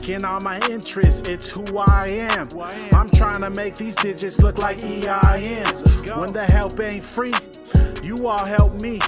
Tracking all my interests, it's who I am. I'm trying to make these digits look like EINs. When the help ain't free, you all help me.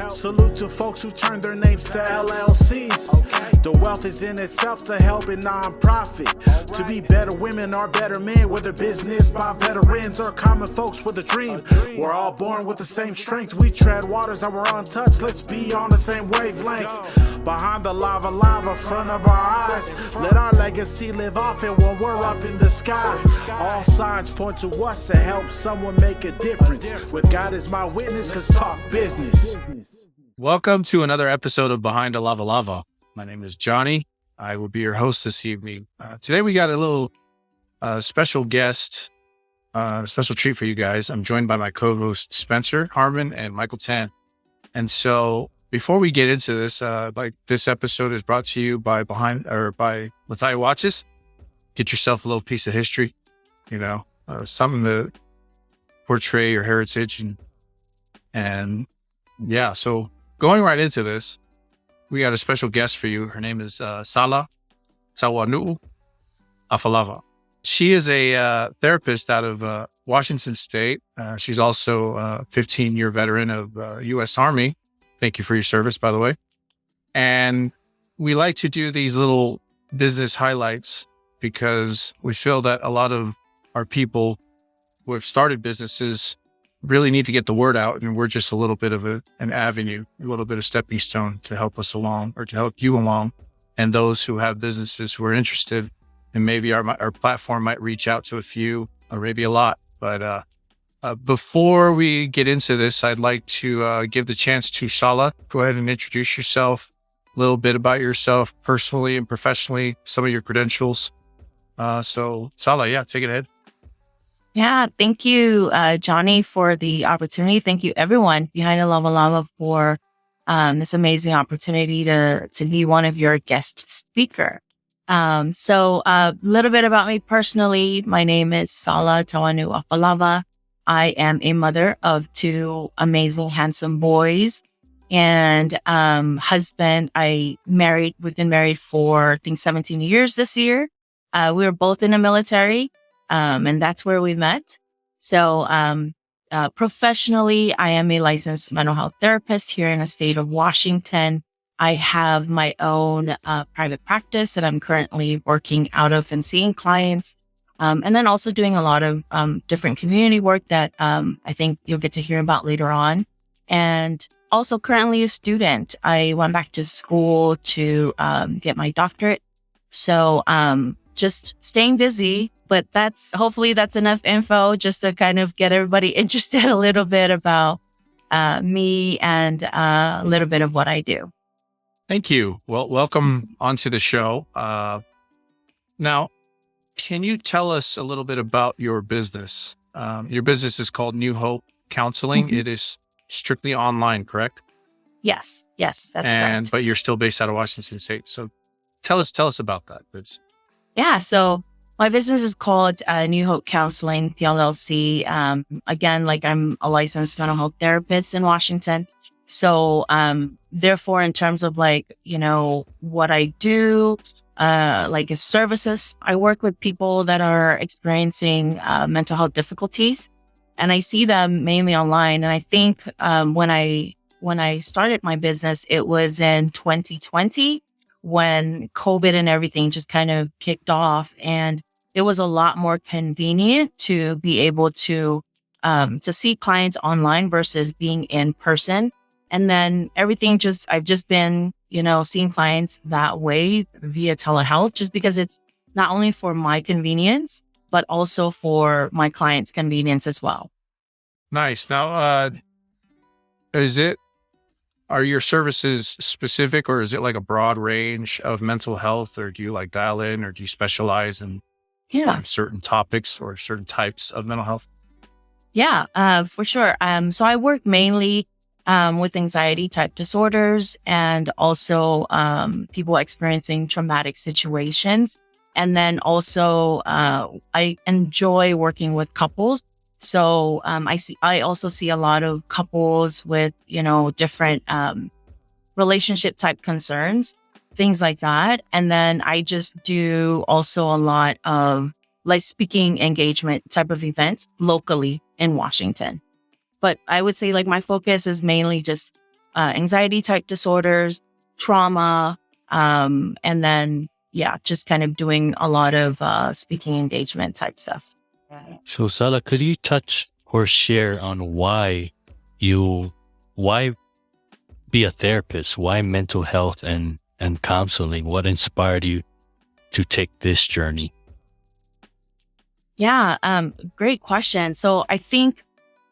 Salute to folks who turn their names to LLCs. The wealth is in itself to help a non-profit. To be better women or better men, whether business by veterans or common folks with a dream. We're all born with the same strength. We tread waters that were untouched. Let's be on the same wavelength. Behind the lava, front of our eyes. Let our legacy live off it when we're up in the sky. All signs point to us to help someone make a difference. With God as my witness, cause talk business. Welcome to another episode of Behind the Lava. My name is Johnny. I will be your host this evening. Today we got a little special guest, special treat for you guys. I'm joined by my co-host Spencer Harmon and Michael Tan. And so before we get into this, this episode is brought to you by Latai Watches. Get yourself a little piece of history, something to portray your heritage and yeah. So going right into this, we got a special guest for you. Her name is Sala Afalava. She is a therapist out of Washington State. She's also a 15-year veteran of U.S. Army. Thank you for your service, by the way. And we like to do these little business highlights because we feel that a lot of our people who have started businesses really need to get the word out, and we're just a little bit of an avenue, a little bit of stepping stone to help us along, or to help you along, and those who have businesses who are interested, and maybe our platform might reach out to a few or maybe a lot. But before we get into this, I'd like to give the chance to Sala. Go ahead and introduce yourself, a little bit about yourself personally and professionally, some of your credentials. So Sala, take it ahead. Yeah, thank you, Johnny, for the opportunity. Thank you, everyone behind the Lava for this amazing opportunity to be one of your guest speaker. So a little bit about me personally. My name is Sala Afalava. I am a mother of two amazing, handsome boys and husband. We've been married for, I think, 17 years this year. We were both in the military. And that's where we met. So, professionally, I am a licensed mental health therapist here in the state of Washington. I have my own private practice that I'm currently working out of and seeing clients. And then also doing a lot of different community work that I think you'll get to hear about later on. And also currently a student. I went back to school to get my doctorate. So, just staying busy, but hopefully that's enough info just to kind of get everybody interested a little bit about me and a little bit of what I do. Thank you. Well, welcome onto the show. Now, can you tell us a little bit about your business? Your business is called Hope Counseling. Mm-hmm. It is strictly online, correct? Yes, that's correct. But you're still based out of Washington State. So tell us about that, please. Yeah, so my business is called Hope Counseling PLLC. Again, I'm a licensed mental health therapist in Washington. So, therefore, in terms of what I do, as services, I work with people that are experiencing mental health difficulties, and I see them mainly online. And I think when I started my business, it was in 2020 when COVID and everything just kind of kicked off, and it was a lot more convenient to be able to see clients online versus being in person. And then I've just been, seeing clients that way via telehealth, just because it's not only for my convenience, but also for my clients' convenience as well. Nice. Now, are your services specific, or is it like a broad range of mental health, or do you dial in, or do you specialize in certain topics or certain types of mental health? Yeah, for sure. So I work mainly with anxiety type disorders, and also people experiencing traumatic situations. And then also I enjoy working with couples. So I also see a lot of couples with, different relationship type concerns. things like that. And then I just do also a lot of like speaking engagement type of events locally in Washington. But I would say like my focus is mainly just anxiety type disorders, trauma, and then, just kind of doing a lot of speaking engagement type stuff. So Sala, could you touch or share on why be a therapist? Why mental health and counseling? What inspired you to take this journey? Yeah, great question. So I think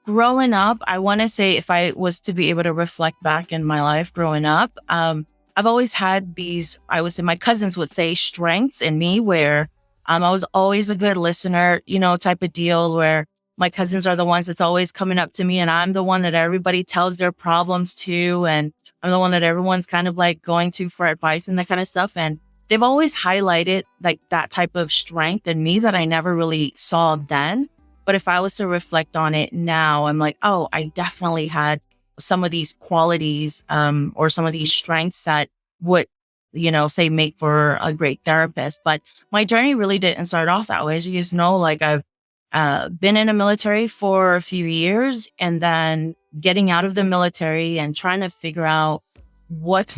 growing up, I want to say if I was to be able to reflect back in my life growing up, I've always had these, I would say my cousins would say strengths in me where I was always a good listener, type of deal where my cousins are the ones that's always coming up to me and I'm the one that everybody tells their problems to. And I'm the one that everyone's kind of like going to for advice and that kind of stuff. And they've always highlighted like that type of strength in me that I never really saw then. But if I was to reflect on it now, I'm like, oh, I definitely had some of these qualities or some of these strengths that would, say make for a great therapist. But my journey really didn't start off that way. As you guys know, like I've been in the military for a few years and then getting out of the military and trying to figure out what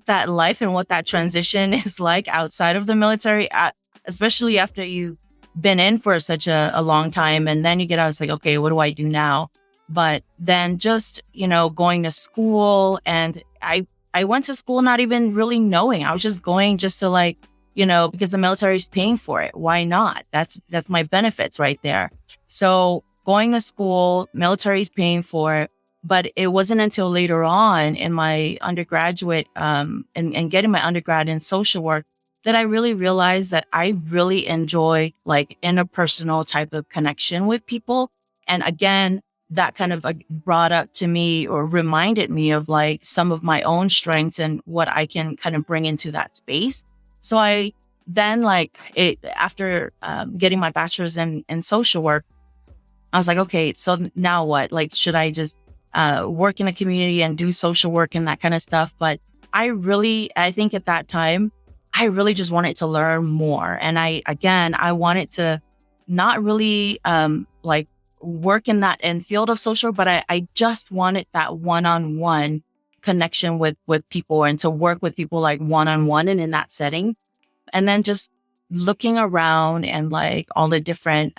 that life and what that transition is like outside of the military, especially after you've been in for such a long time. And then you get out, it's like, okay, what do I do now? But then just, going to school, and I went to school not even really knowing. I was just going just to like, because the military is paying for it. Why not? That's my benefits right there. So going to school, military is paying for it. But it wasn't until later on in my undergraduate and getting my undergrad in social work that I really realized that I really enjoy like interpersonal type of connection with people. And again, that kind of brought up to me or reminded me of like some of my own strengths and what I can kind of bring into that space. So I then after getting my bachelor's in social work, I was like, okay, so now what? Like, should I just work in a community and do social work and that kind of stuff? But I think at that time, I really just wanted to learn more. And I wanted to not really work in that field of social, but I just wanted that one-on-one connection with people and to work with people like one-on-one and in that setting. And then just looking around and like all the different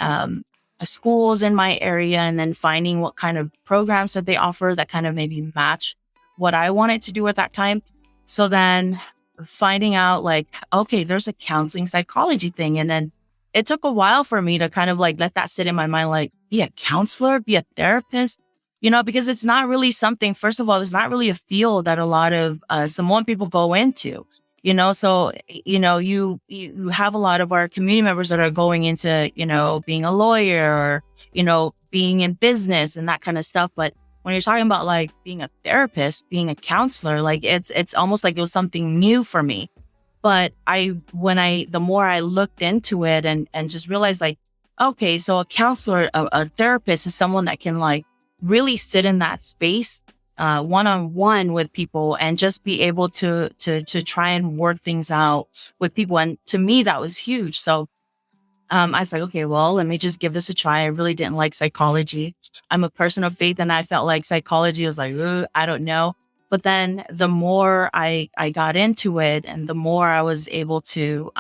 schools in my area and then finding what kind of programs that they offer that kind of maybe match what I wanted to do at that time. So then finding out like, okay, there's a counseling psychology thing. And then it took a while for me to kind of like let that sit in my mind, like be a counselor, be a therapist, because it's not really something, first of all, it's not really a field that a lot of Samoan people go into, so, you have a lot of our community members that are going into, being a lawyer or, being in business and that kind of stuff. But when you're talking about like being a therapist, being a counselor, like it's almost like it was something new for me. But the more I looked into it and just realized like, okay, so a counselor, a therapist is someone that can like really sit in that space, one-on-one with people and just be able to try and work things out with people. And to me, that was huge. So, I was like, okay, well, let me just give this a try. I really didn't like psychology. I'm a person of faith and I felt like psychology was like, I don't know. But then the more I got into it and the more I was able to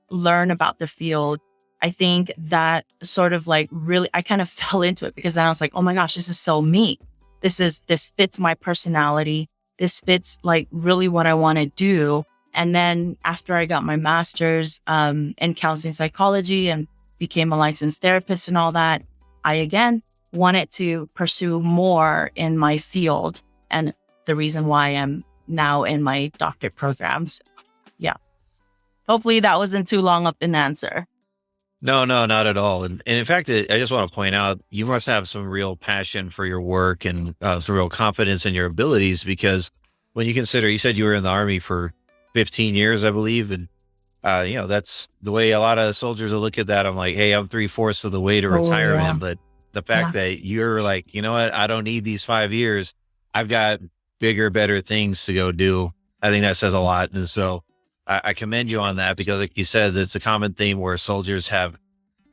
learn about the field, I think that sort of like really, I kind of fell into it because then I was like, oh my gosh, this is so me. This fits my personality. This fits like really what I want to do. And then after I got my master's in counseling psychology and became a licensed therapist and all that, I again wanted to pursue more in my field. And the reason why I'm now in my doctorate programs. Yeah. Hopefully that wasn't too long of an answer. No, not at all. And in fact, I just want to point out, you must have some real passion for your work and some real confidence in your abilities, because when you consider, you said you were in the Army for 15 years, I believe. And, that's the way a lot of soldiers will look at that. I'm like, hey, I'm 3/4 of the way to retirement. Yeah. But the fact that you're like, you know what, I don't need these 5 years. I've got bigger, better things to go do. I think that says a lot. And so I commend you on that because, like you said, it's a common theme where soldiers have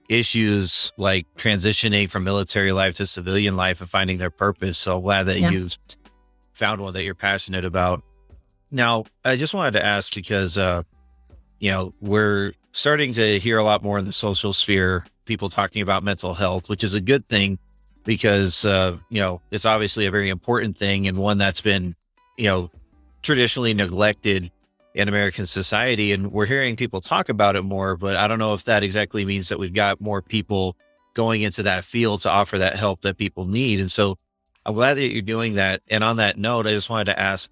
issues like transitioning from military life to civilian life and finding their purpose. So I'm glad that Yeah. you found one that you're passionate about. Now, I just wanted to ask because, we're starting to hear a lot more in the social sphere, people talking about mental health, which is a good thing because, it's obviously a very important thing and one that's been, traditionally neglected in American society. And we're hearing people talk about it more, but I don't know if that exactly means that we've got more people going into that field to offer that help that people need. And so I'm glad that you're doing that. And on that note, I just wanted to ask,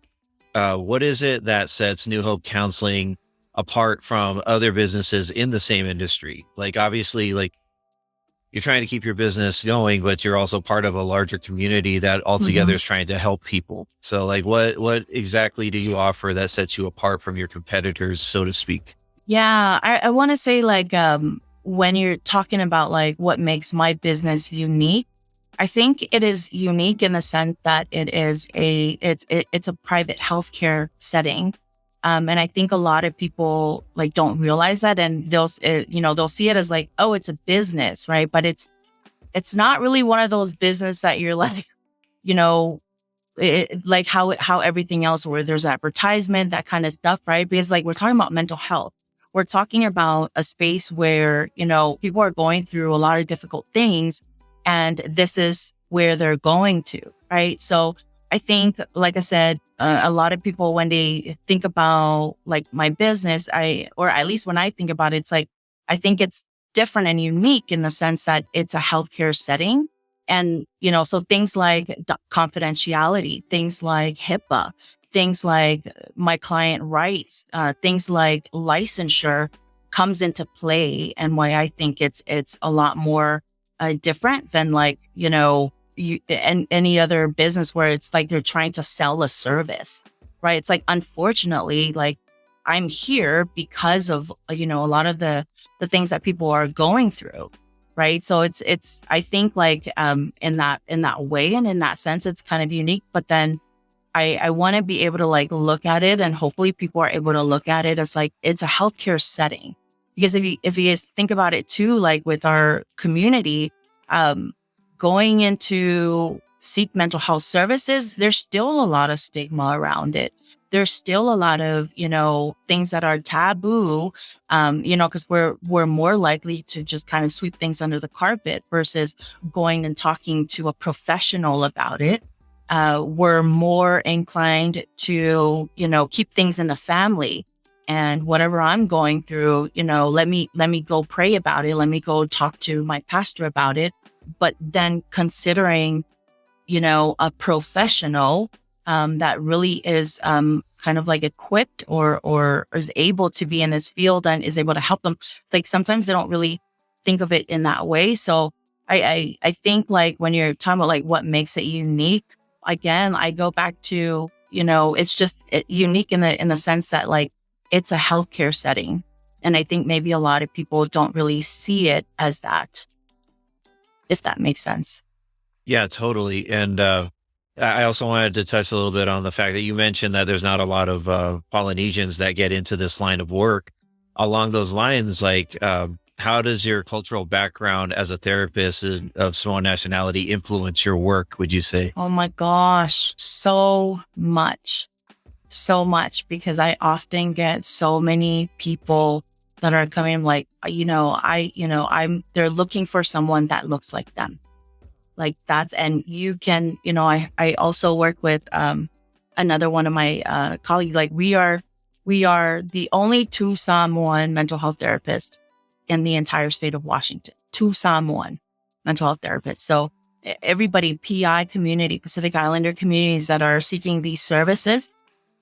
what is it that sets New Hope Counseling apart from other businesses in the same industry? Like, obviously, like you're trying to keep your business going, but you're also part of a larger community that altogether is trying to help people. So like, what exactly do you offer that sets you apart from your competitors, so to speak? Yeah, I want to say like when you're talking about like what makes my business unique, I think it is unique in the sense that it's a private healthcare setting. And I think a lot of people like don't realize that, and they'll see it as like, oh, it's a business, right? But it's not really one of those business that you're like, like how everything else where there's advertisement, that kind of stuff, right? Because like we're talking about mental health. We're talking about a space where, people are going through a lot of difficult things, and this is where they're going to, right? So I think, like I said, a lot of people, when they think about like my business, or at least when I think about it, it's like, I think it's different and unique in the sense that it's a healthcare setting. And, so things like confidentiality, things like HIPAA, things like my client rights, things like licensure comes into play, and why I think it's a lot more different than like, and any other business where it's like they're trying to sell a service, right? It's like, unfortunately, like I'm here because of, a lot of the things that people are going through, right? So it's, I think like, in that way and in that sense, it's kind of unique, but then I want to be able to like look at it, and hopefully people are able to look at it as like, it's a healthcare setting. Because if you guys think about it too, like with our community, going into seek mental health services, there's still a lot of stigma around it. There's still a lot of, things that are taboo, because we're more likely to just kind of sweep things under the carpet versus going and talking to a professional about it. We're more inclined to, keep things in the family. And whatever I'm going through, let me go pray about it. Let me go talk to my pastor about it. But then considering, a professional that really is kind of like equipped or is able to be in this field and is able to help them. It's like sometimes they don't really think of it in that way. So I think like when you're talking about like what makes it unique, again, I go back to, it's just unique in the sense that like it's a healthcare setting. And I think maybe a lot of people don't really see it as that, if that makes sense. Yeah, totally. And I also wanted to touch a little bit on the fact that you mentioned that there's not a lot of Polynesians that get into this line of work. Along those lines, like how does your cultural background as a therapist of Samoan nationality influence your work, would you say? Oh my gosh, so much, because I often get so many people that are coming like, they're looking for someone that looks like them. Like that's, and you can, I also work with another one of my colleagues. Like we are the only two Samoan mental health therapists in the entire state of Washington. Two Samoan mental health therapists. So everybody, PI community, Pacific Islander communities that are seeking these services,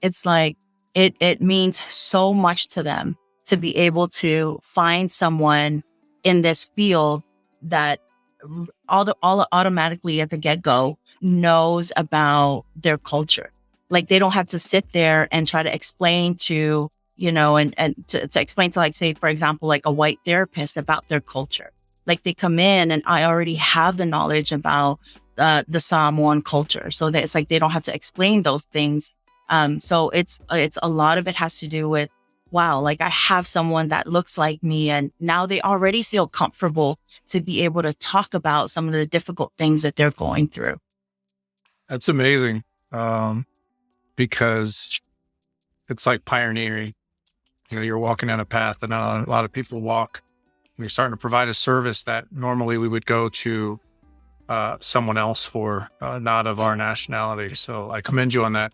it's like it means so much to them to be able to find someone in this field that all automatically at the get-go knows about their culture. Like they don't have to sit there and try to explain to, and to explain to like, say, for example, like a white therapist about their culture. Like they come in and I already have the knowledge about the Samoan culture. So that it's like, they don't have to explain those things. So it's a lot of it has to do with wow, like I have someone that looks like me. And now they already feel comfortable to be able to talk about some of the difficult things that they're going through. That's amazing. Because it's like pioneering. You're walking down a path that not a lot of people walk. You're starting to provide a service that normally we would go to someone else for, not of our nationality. So I commend you on that.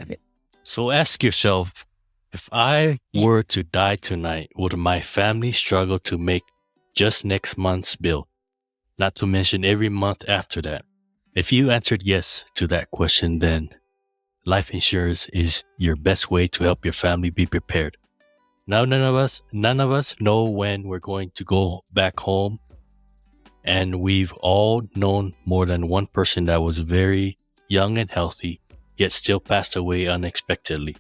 So ask yourself, if I were to die tonight, would my family struggle to make just next month's bill? Not to mention every month after that. If you answered yes to that question, then life insurance is your best way to help your family be prepared. Now, none of us know when we're going to go back home. And we've all known more than one person that was very young and healthy, yet still passed away unexpectedly.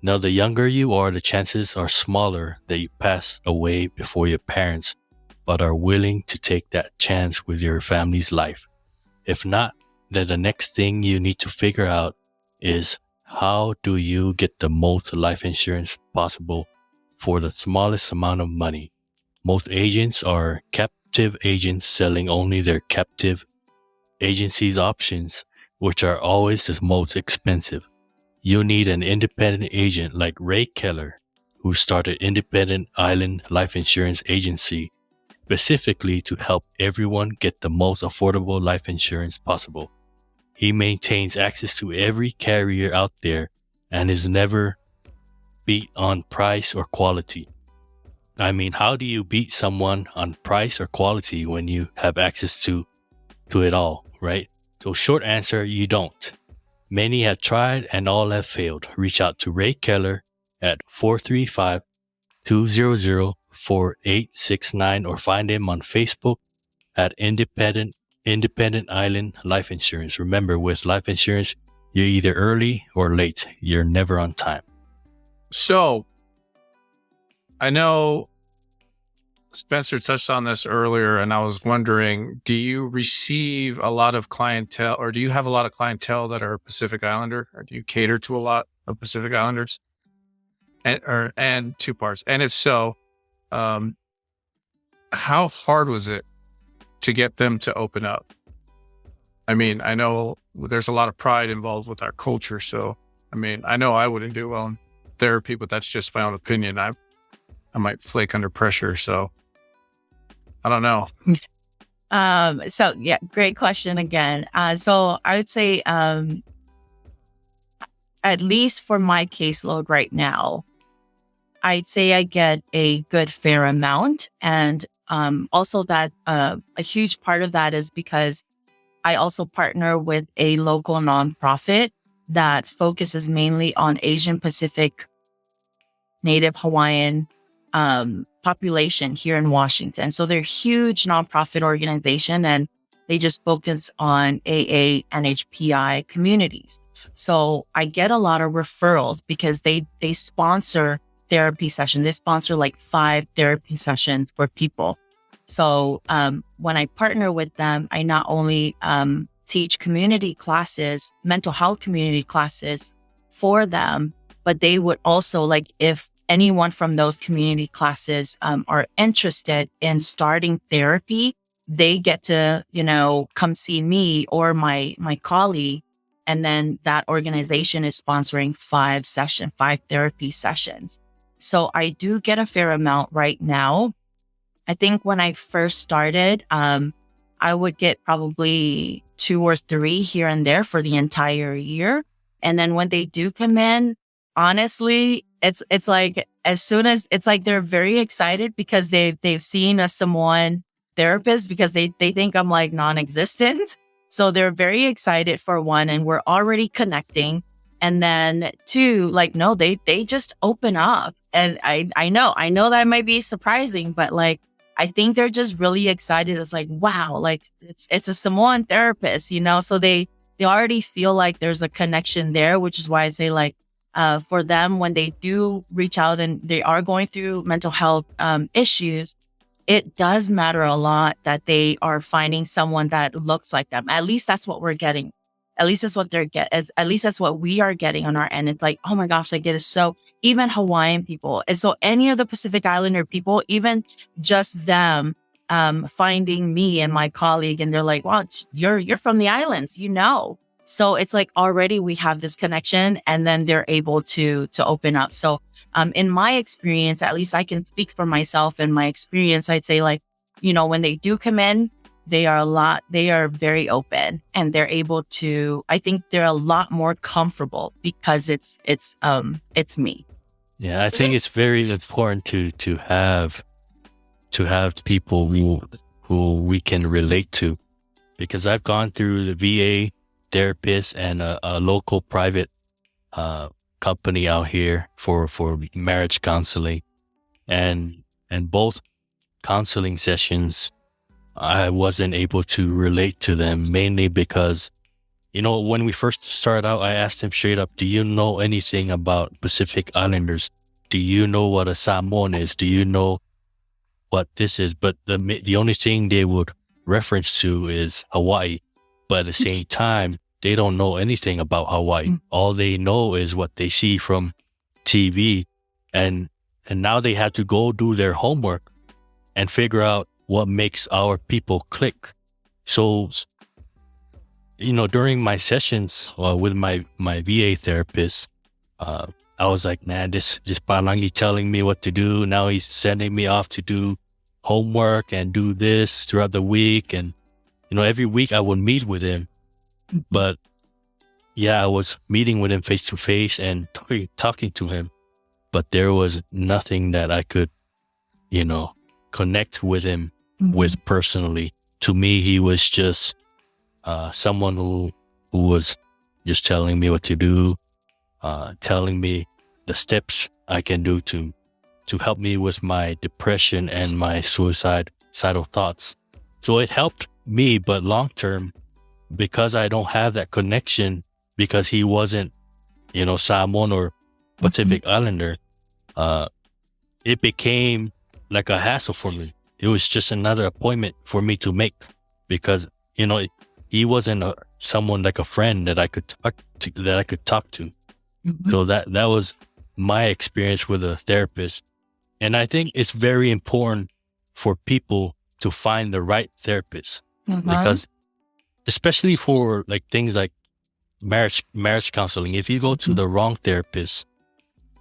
Now, the younger you are, the chances are smaller that you pass away before your parents, but are willing to take that chance with your family's life. If not, then the next thing you need to figure out is how do you get the most life insurance possible for the smallest amount of money. Most agents are captive agents selling only their captive agency's options, which are always the most expensive. You need an independent agent like Ray Keller, who started Independent Island Life Insurance Agency specifically to help everyone get the most affordable life insurance possible. He maintains access to every carrier out there and is never beat on price or quality. I mean, how do you beat someone on price or quality when you have access to it all, right? So short answer, you don't. Many have tried and all have failed. Reach out to Ray Keller at 435-200-4869 or find him on Facebook at Independent Island Life Insurance. Remember, with life insurance, you're either early or late. You're never on time. So I know Spencer touched on this earlier, and I was wondering, do you receive a lot of clientele, or do you have a lot of clientele that are Pacific Islander, or do you cater to a lot of Pacific Islanders? And two parts. And if so, how hard was it to get them to open up? I mean, I know there's a lot of pride involved with our culture. So, I mean, I know I wouldn't do well in therapy, but that's just my own opinion. I might flake under pressure. So I don't know. So yeah, great question again. So I would say, at least for my caseload right now, I'd say I get a good fair amount. And also that a huge part of that is because I also partner with a local nonprofit that focuses mainly on Asian Pacific, Native Hawaiian population here in Washington. So they're a huge nonprofit organization, and they just focus on AA and HPI communities. So I get a lot of referrals because they sponsor therapy sessions. They sponsor like 5 therapy sessions for people. So when I partner with them, I not only teach community classes, mental health community classes for them, but they would also, like, if anyone from those community classes are interested in starting therapy, they get to, come see me or my colleague. And then that organization is sponsoring 5 therapy sessions. So I do get a fair amount right now. I think when I first started, I would get probably 2 or 3 here and there for the entire year. And then when they do come in, honestly, it's like, as soon as it's like, they're very excited because they've seen a Samoan therapist because they think I'm like non-existent. So they're very excited for one, and we're already connecting. And then 2, like, no, they just open up. And I know that might be surprising, but like, I think they're just really excited. It's like, wow, like it's a Samoan therapist, so they already feel like there's a connection there, which is why I say, like, for them, when they do reach out and they are going through mental health issues, it does matter a lot that they are finding someone that looks like them. At least that's what we're getting. At least that's what at least that's what we are getting on our end. It's like, oh my gosh, like it is so, even Hawaiian people. And so any of the Pacific Islander people, even just them, finding me and my colleague, and they're like, wow, you're from the islands, So it's like already we have this connection, and then they're able to open up. So, in my experience, at least I can speak for myself and my experience, I'd say like, when they do come in, they are very open, and they're able to, I think they're a lot more comfortable because it's me. Yeah, I think it's very important to have people who we can relate to, because I've gone through the VA therapist and a local private company out here for marriage counseling, and both counseling sessions I wasn't able to relate to them, mainly because when we first started out, I asked him straight up, do you know anything about Pacific Islanders? Do you know what a Samoan is? Do you know what this is? But the only thing they would reference to is Hawaii. But at the same time, they don't know anything about Hawaii. All they know is what they see from TV. And now they have to go do their homework and figure out what makes our people click. So, during my sessions with my VA therapist, I was like, man, this Palangi telling me what to do. Now he's sending me off to do homework and do this throughout the week. And, every week I would meet with him. But yeah, I was meeting with him face to face and talking to him. But there was nothing that I could, connect with him with personally. To me, he was just someone who was just telling me what to do, telling me the steps I can do to help me with my depression and my suicidal thoughts. So it helped me, but long term, because I don't have that connection, because he wasn't, Samoan or Pacific Islander, it became like a hassle for me. It was just another appointment for me to make, because, he wasn't someone like a friend that I could talk to. So that was my experience with a therapist. And I think it's very important for people to find the right therapist, because especially for like things like marriage counseling, if you go to the wrong therapist,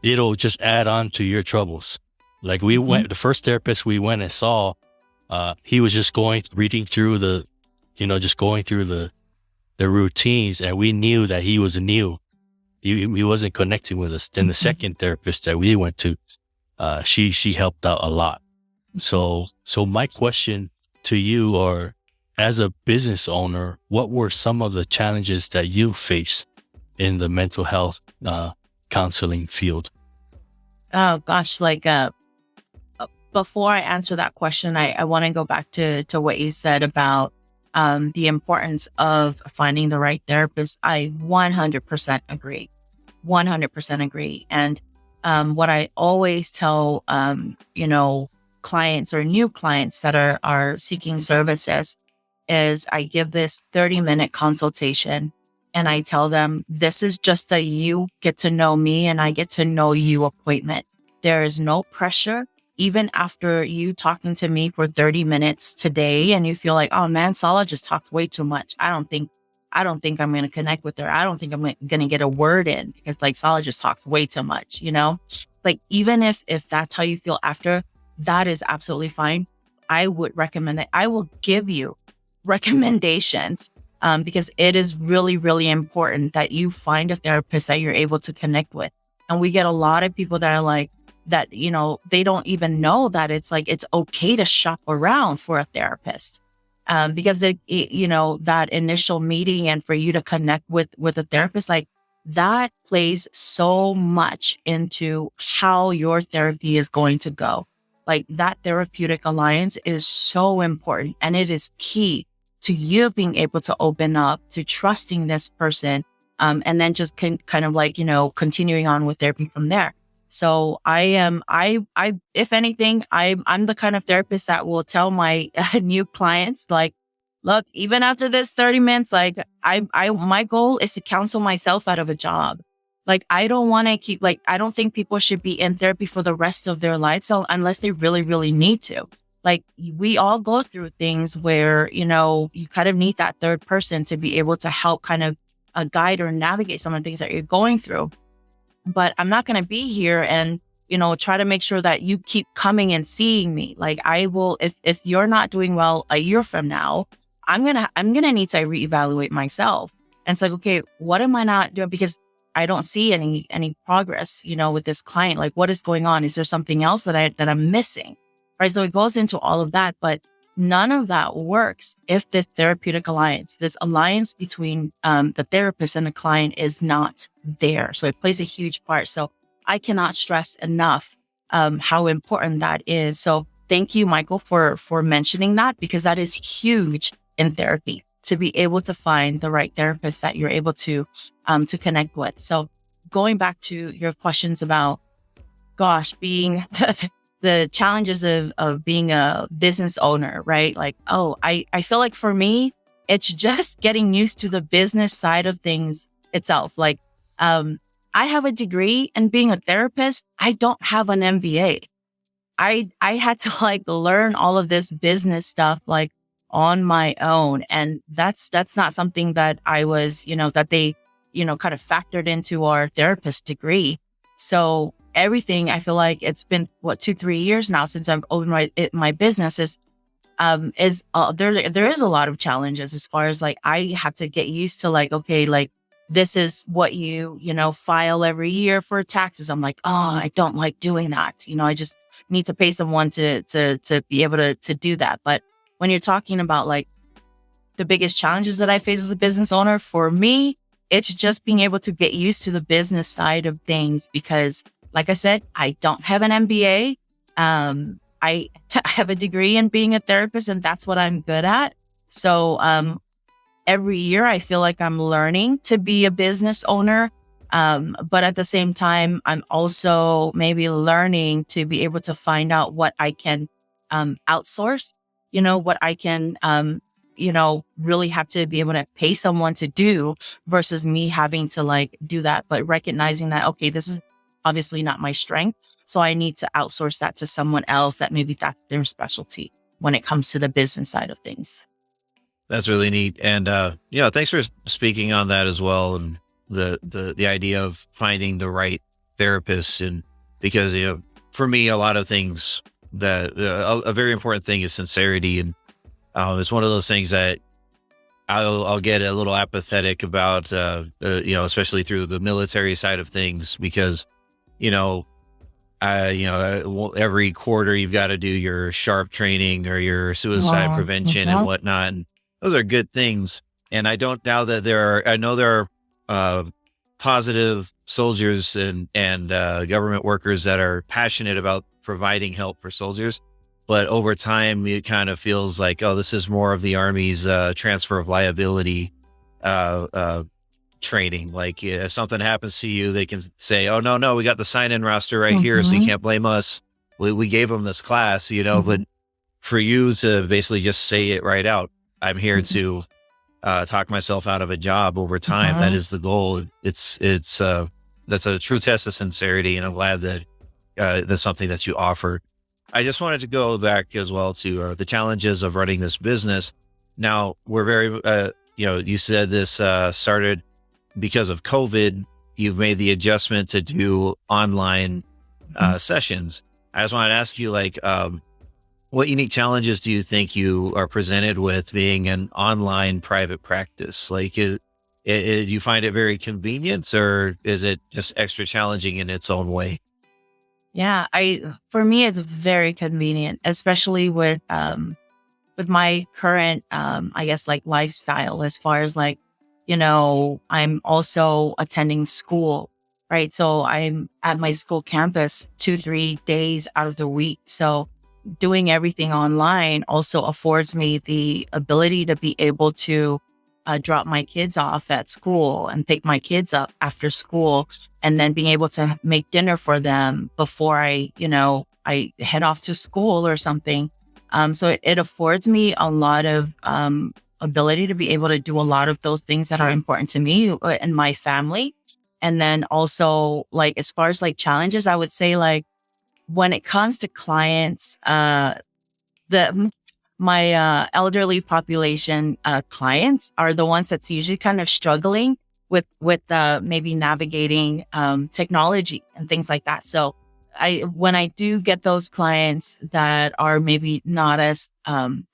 it'll just add on to your troubles. Like the first therapist we went and saw, he was just reading through the routines, and we knew that he was new. He wasn't connecting with us. Then the second therapist that we went to, she helped out a lot. So my question to you are, as a business owner, what were some of the challenges that you faced in the mental health counseling field? Oh gosh, before I answer that question, I want to go back to what you said about the importance of finding the right therapist. I 100% agree. 100% agree. And what I always tell, clients or new clients that are seeking services is I give this 30-minute consultation, and I tell them, this is just a you get to know me and I get to know you appointment. There is no pressure. Even after you talking to me for 30 minutes today and you feel like, oh man, Sala just talked way too much. I don't think I'm going to connect with her. I don't think I'm going to get a word in, because like Sala just talks way too much, like even if that's how you feel after, that is absolutely fine. I would recommend that. I will give you recommendations because it is really, really important that you find a therapist that you're able to connect with. And we get a lot of people that are like, that, they don't even know that it's okay to shop around for a therapist. Because that initial meeting and for you to connect with a therapist, like that plays so much into how your therapy is going to go. Like that therapeutic alliance is so important, and it is key to you being able to open up, to trusting this person, and then just kind of like, continuing on with therapy from there. So if anything, I'm the kind of therapist that will tell my new clients, like, look, even after this 30 minutes, like my goal is to counsel myself out of a job. Like, I don't want to keep, like, I don't think people should be in therapy for the rest of their lives unless they really, really need to. Like, we all go through things where, you kind of need that third person to be able to help kind of guide or navigate some of the things that you're going through. But I'm not going to be here and, try to make sure that you keep coming and seeing me. Like, I will, if you're not doing well a year from now, I'm going to need to reevaluate myself. And it's like, okay, what am I not doing? Because I don't see any progress, with this client. Like, what is going on? Is there something else that I'm missing? Right. So it goes into all of that, but none of that works if this therapeutic alliance, this alliance between the therapist and the client is not there. So it plays a huge part. So I cannot stress enough how important that is. So thank you, Michael, for mentioning that, because that is huge in therapy, to be able to find the right therapist that you're able to connect with. So going back to your questions about, being the challenges of being a business owner, right? Like, I feel like for me, it's just getting used to the business side of things itself. Like, I have a degree in being a therapist. I don't have an MBA. I had to learn all of this business stuff, on my own. And that's not something that I was, that they, kind of factored into our therapist degree. So everything, I feel like it's been 2-3 years now since I've opened my business there is a lot of challenges as far as I have to get used to this is what you file every year for taxes. I'm like, I don't like doing that. I just need to pay someone to be able to do that. But when you're talking about the biggest challenges that I face as a business owner, for me, it's just being able to get used to the business side of things, because like I said, I don't have an MBA. I have a degree in being a therapist, and that's what I'm good at. So every year I feel like I'm learning to be a business owner. But at the same time, I'm also maybe learning to be able to find out what I can outsource, what I can, really have to be able to pay someone to do versus me having to do that, but recognizing that, okay, this is obviously not my strength. So I need to outsource that to someone else that maybe that's their specialty when it comes to the business side of things. That's really neat. And, thanks for speaking on that as well. And the idea of finding the right therapist. And because, for me, a lot of things that a very important thing is sincerity. And it's one of those things that I'll get a little apathetic about, especially through the military side of things, because, every quarter you've got to do your SHARP training or your suicide prevention and whatnot. And those are good things. And I don't doubt that there are positive soldiers and government workers that are passionate about providing help for soldiers. But over time, it kind of feels like, this is more of the Army's transfer of liability training. Like, if something happens to you, they can say, oh, no, we got the sign-in roster right here, so you can't blame us. We gave them this class, but for you to basically just say it right out, I'm here to talk myself out of a job over time. That is the goal. It's that's a true test of sincerity, and I'm glad that that's something that you offer. I just wanted to go back as well to the challenges of running this business. Now, we're very, you said this started because of COVID. You've made the adjustment to do online sessions. I just wanted to ask you, what unique challenges do you think you are presented with being an online private practice? Do you find it very convenient, or is it just extra challenging in its own way? Yeah, for me, it's very convenient, especially with my current, lifestyle, as far as I'm also attending school, right? So I'm at my school campus 2-3 days out of the week. So doing everything online also affords me the ability to be able to drop my kids off at school and pick my kids up after school, and then being able to make dinner for them before I head off to school or something. So it affords me a lot of ability to be able to do a lot of those things that are important to me and my family. And then also like, as far as like challenges, I would say like when it comes to clients, my elderly population clients are the ones that's usually kind of struggling with maybe navigating technology and things like that. So when I do get those clients that are maybe not as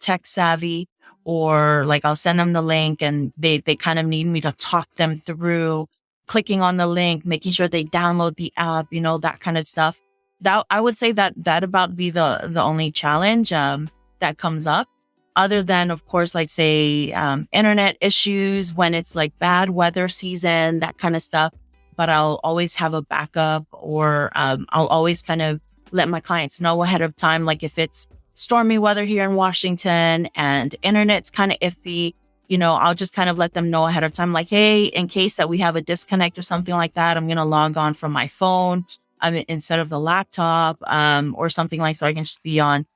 tech savvy, or like I'll send them the link and they kind of need me to talk them through clicking on the link, making sure they download the app, that kind of stuff. That I would say that about be the only challenge that comes up, other than of course like say internet issues when it's like bad weather season, that kind of stuff. But I'll always have a backup, or I'll always kind of let my clients know ahead of time, like if it's stormy weather here in Washington and internet's kind of iffy, I'll just kind of let them know ahead of time, like, hey, in case that we have a disconnect or something like that, I'm going to log on from my phone instead of the laptop, or something like, so I can just be on,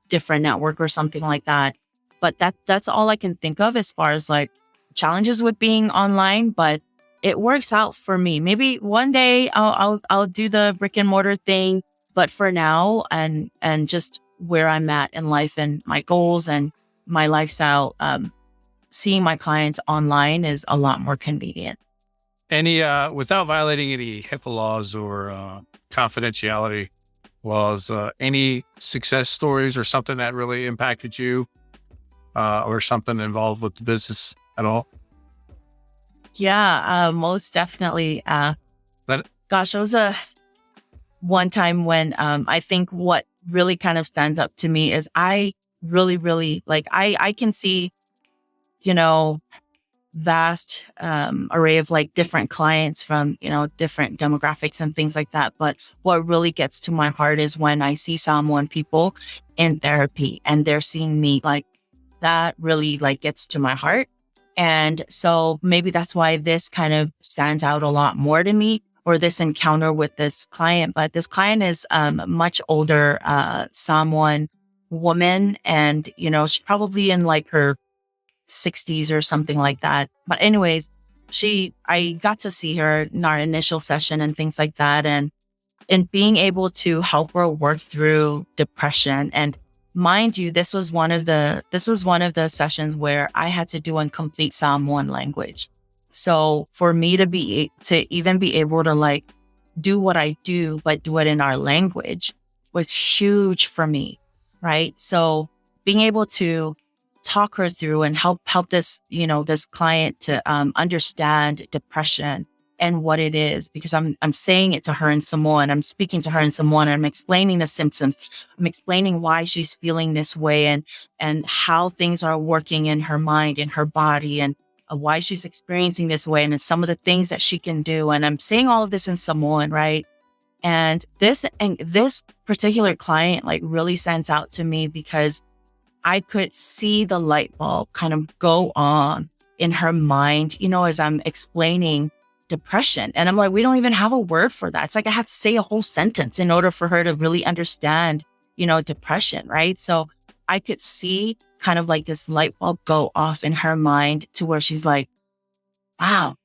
different network or something like that. But that's all I can think of as far as like challenges with being online, but it works out for me. Maybe one day I'll do the brick and mortar thing, but for now and just where I'm at in life and my goals and my lifestyle, seeing my clients online is a lot more convenient. Any, without violating any HIPAA laws or confidentiality laws, any success stories or something that really impacted you, or something involved with the business at all? Yeah, most definitely. Gosh, it was a one time when I think what really kind of stands up to me is I really, really like I can see, vast array of like different clients from, different demographics and things like that. But what really gets to my heart is when I see people in therapy and they're seeing me, like that really like gets to my heart. And so maybe that's why this kind of stands out a lot more to me, or this encounter with this client. But this client is much older, Samoan woman, and she's probably in like her 60s or something like that. But anyways, I got to see her in our initial session and things like that, and being able to help her work through depression. And mind you, this was one of the sessions where I had to do in complete Samoan language. So for me to even be able to like do what I do, but do it in our language was huge for me. Right. So being able to talk her through and help this, this client to understand depression and what it is, because I'm saying it to her in Samoan, I'm speaking to her in Samoan, and I'm explaining the symptoms, I'm explaining why she's feeling this way, and how things are working in her mind and her body, and why she's experiencing this way, and some of the things that she can do. And I'm saying all of this in Samoan, right? And this particular client like really stands out to me because I could see the light bulb kind of go on in her mind, as I'm explaining depression. And I'm like, we don't even have a word for that. It's like I have to say a whole sentence in order for her to really understand, depression, right? So I could see kind of like this light bulb go off in her mind to where she's like, wow.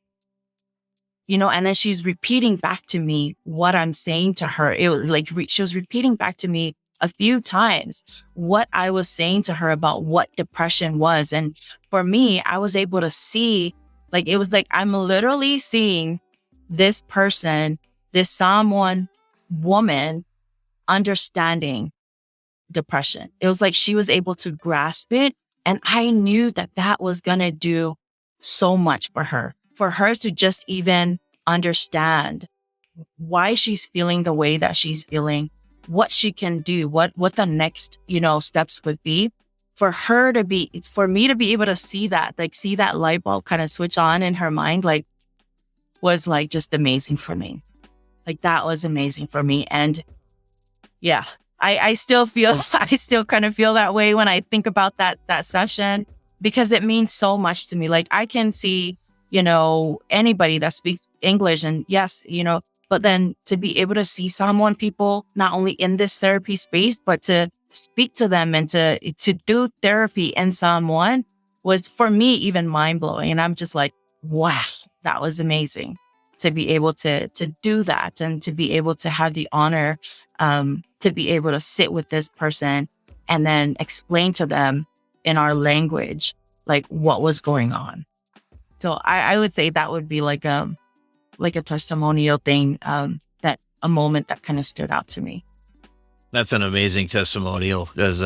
And then she's repeating back to me what I'm saying to her. It was like she was repeating back to me a few times what I was saying to her about what depression was. And for me, I was able to see, like, it was like I'm literally seeing this person, this Samoan woman, understanding depression. It was like she was able to grasp it. And I knew that was going to do so much for her to just even understand why she's feeling the way that she's feeling, what she can do, what the next, steps would be for me to be able to see that light bulb kind of switch on in her mind, like, was like just amazing for me. Like that was amazing for me. And yeah, I still kind of feel that way when I think about that session, because it means so much to me. Like I can see, anybody that speaks English, and yes, but then to be able to see people not only in this therapy space, but to speak to them and to do therapy in Samoan was for me even mind blowing. And I'm just like, wow, that was amazing to be able to do that and to be able to have the honor to be able to sit with this person and then explain to them in our language like what was going on. So I would say that would be like a testimonial thing, that a moment that kind of stood out to me. That's an amazing testimonial, because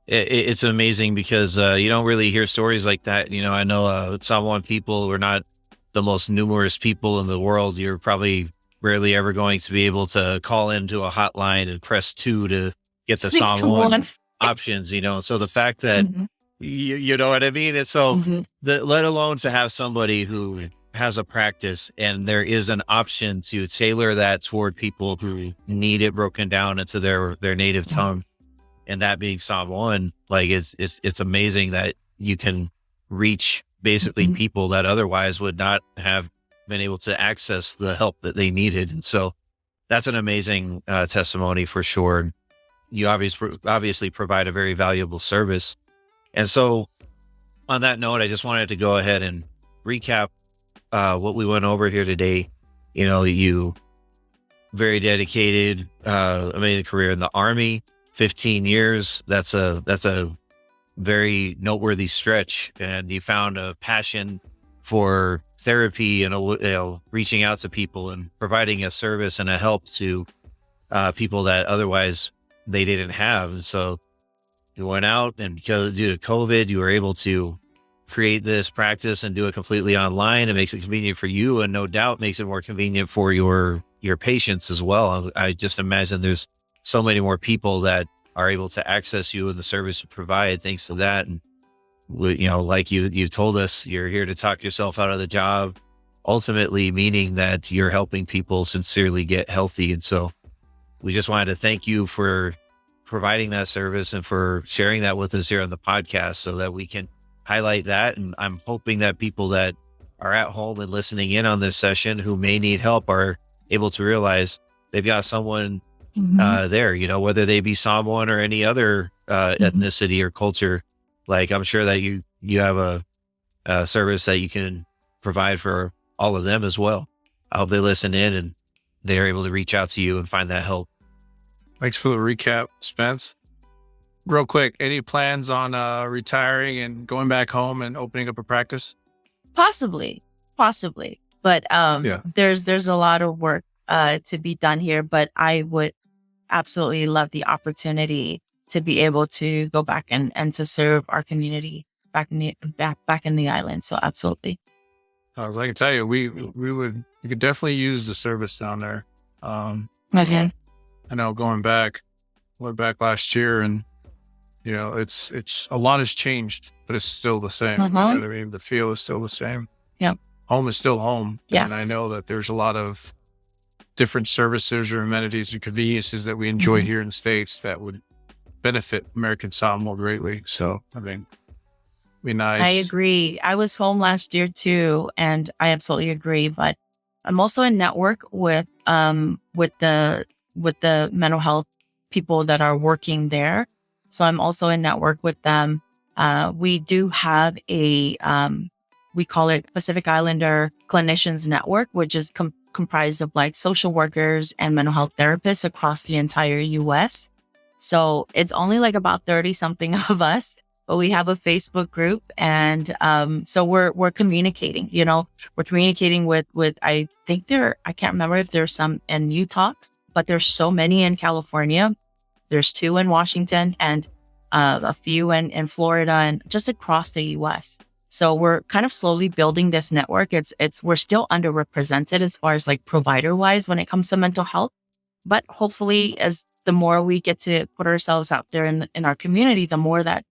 it's amazing because you don't really hear stories like that. I know Samoan people are not the most numerous people in the world. You're probably rarely ever going to be able to call into a hotline and press 2 to get the Samoan options, So the fact that you know what I mean? And so let alone to have somebody who has a practice and there is an option to tailor that toward people who need it broken down into their native tongue, and that being Samoan, like it's amazing that you can reach basically people that otherwise would not have been able to access the help that they needed. And so that's an amazing testimony for sure. You obviously provide a very valuable service. And so on that note, I just wanted to go ahead and recap what we went over here today. You very dedicated, amazing career in the Army, 15 years. That's a very noteworthy stretch. And you found a passion for therapy and reaching out to people and providing a service and a help to people that otherwise they didn't have. And so you went out, and because due to COVID, you were able to create this practice and do it completely online. It makes it convenient for you, and no doubt makes it more convenient for your patients as well. I just imagine there's so many more people that are able to access you and the service you provide thanks to that. And like you told us, you're here to talk yourself out of the job, ultimately meaning that you're helping people sincerely get healthy. And so we just wanted to thank you for providing that service and for sharing that with us here on the podcast so that we can highlight that. And I'm hoping that people that are at home and listening in on this session who may need help are able to realize they've got someone there, whether they be Samoan or any other ethnicity or culture. Like, I'm sure that you have a service that you can provide for all of them as well. I hope they listen in and they're able to reach out to you and find that help. Thanks for the recap, Spence. Real quick, any plans on retiring and going back home and opening up a practice? Possibly. But there's a lot of work to be done here, but I would absolutely love the opportunity to be able to go back and to serve our community back in the island. So absolutely. As I can tell you, we could definitely use the service down there. Okay. I know went back last year, and it's a lot has changed, but it's still the same. You know what I mean? The feel is still the same. Yep. Home is still home. Yes. And I know that there's a lot of different services or amenities and conveniences that we enjoy here in the States that would benefit American Samoa greatly. So, I mean, be nice. I agree. I was home last year too, and I absolutely agree. But I'm also in network with the mental health people that are working there. So I'm also in network with them. We do have we call it Pacific Islander Clinicians Network, which is comprised of like social workers and mental health therapists across the entire U.S. So it's only like about 30 something of us, but we have a Facebook group, and so we're communicating. We're communicating with I can't remember if there's some in Utah, but there's so many in California. There's 2 in Washington and a few in Florida and just across the U.S. So we're kind of slowly building this network. We're still underrepresented as far as like provider wise when it comes to mental health, but hopefully as the more we get to put ourselves out there in our community, the more that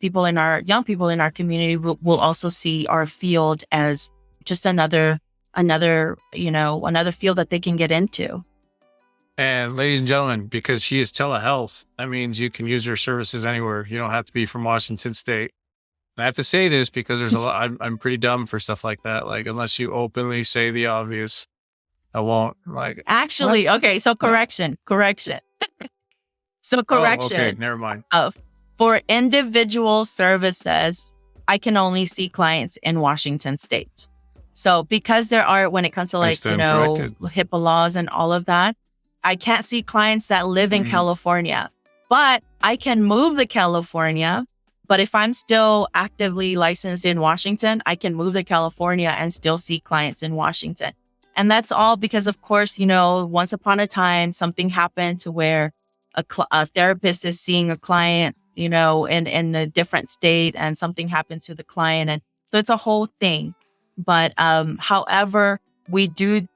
young people in our community will also see our field as just another field that they can get into. And ladies and gentlemen, because she is telehealth, that means you can use her services anywhere. You don't have to be from Washington State. I have to say this because there's a lot. I'm pretty dumb for stuff like that. Like, unless you openly say the obvious, I won't. Like, actually, okay. So correction. So correction. Oh, okay, never mind. For individual services, I can only see clients in Washington state. So because there are, when it comes to like, HIPAA laws and all of that, I can't see clients that live in California, but I can move to California. But if I'm still actively licensed in Washington, I can move to California and still see clients in Washington. And that's all because, of course, once upon a time, something happened to where a therapist is seeing a client, in a different state, and something happened to the client. And so it's a whole thing. But however, we do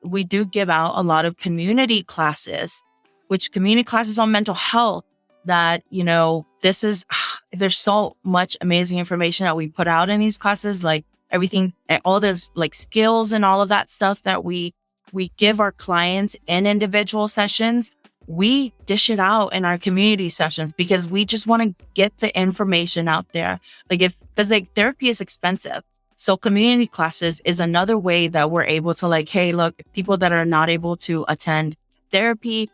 give out a lot of community classes, which community classes on mental health that, there's so much amazing information that we put out in these classes, like everything, all those like skills and all of that stuff that we give our clients in individual sessions. We dish it out in our community sessions because we just want to get the information out there. Because therapy is expensive. So community classes is another way that we're able to hey, look, people that are not able to attend therapy,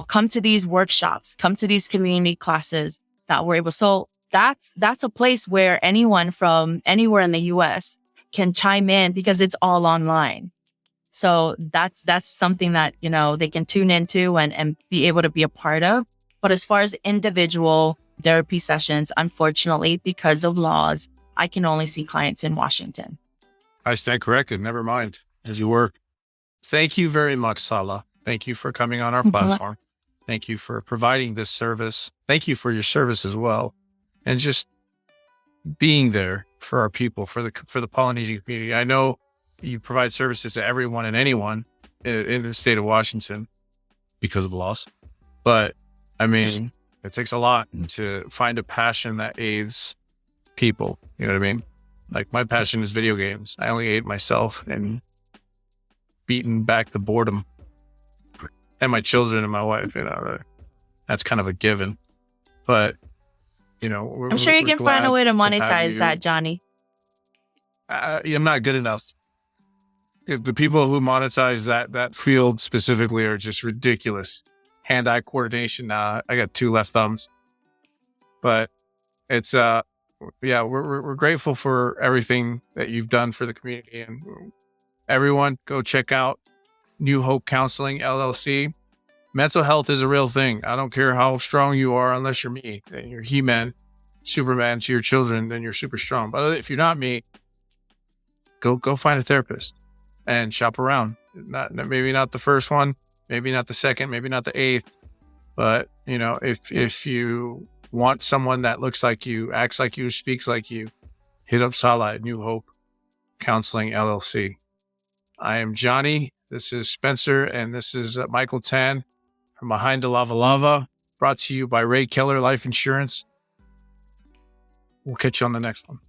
come to these workshops, come to these community classes that we're able. So that's a place where anyone from anywhere in the US can chime in because it's all online. So that's something that, they can tune into and be able to be a part of. But as far as individual therapy sessions, unfortunately, because of laws, I can only see clients in Washington. I stand corrected. Never mind. As you work. Thank you very much, Sala. Thank you for coming on our platform. Thank you for providing this service. Thank you for your service as well. And just being there for our people, for the Polynesian community. I know you provide services to everyone and anyone in the state of Washington because of the laws. But I mean, it takes a lot to find a passion that aids people. You know what I mean? Like my passion is video games. I only aid myself and beating back the boredom and my children and my wife, that's kind of a given. But, I'm sure you can find a way to monetize that, Johnny. I'm not good enough. The people who monetize that field specifically are just ridiculous. Hand-eye coordination. Nah, I got 2 left thumbs. But it's we're grateful for everything that you've done for the community, and everyone go check out New Hope Counseling LLC. Mental health is a real thing. I don't care how strong you are, unless you're me and you're He-Man, Superman to your children, then you're super strong. But if you're not me, go find a therapist and shop around. Maybe not the first one, maybe not the second, maybe not the 8th, but if you want someone that looks like you, acts like you, speaks like you, hit up Sala at New Hope Counseling LLC. I am Johnny. This is Spencer, and this is Michael Tan from Behind the Lava Lava, brought to you by Ray Keller Life Insurance. We'll catch you on the next one.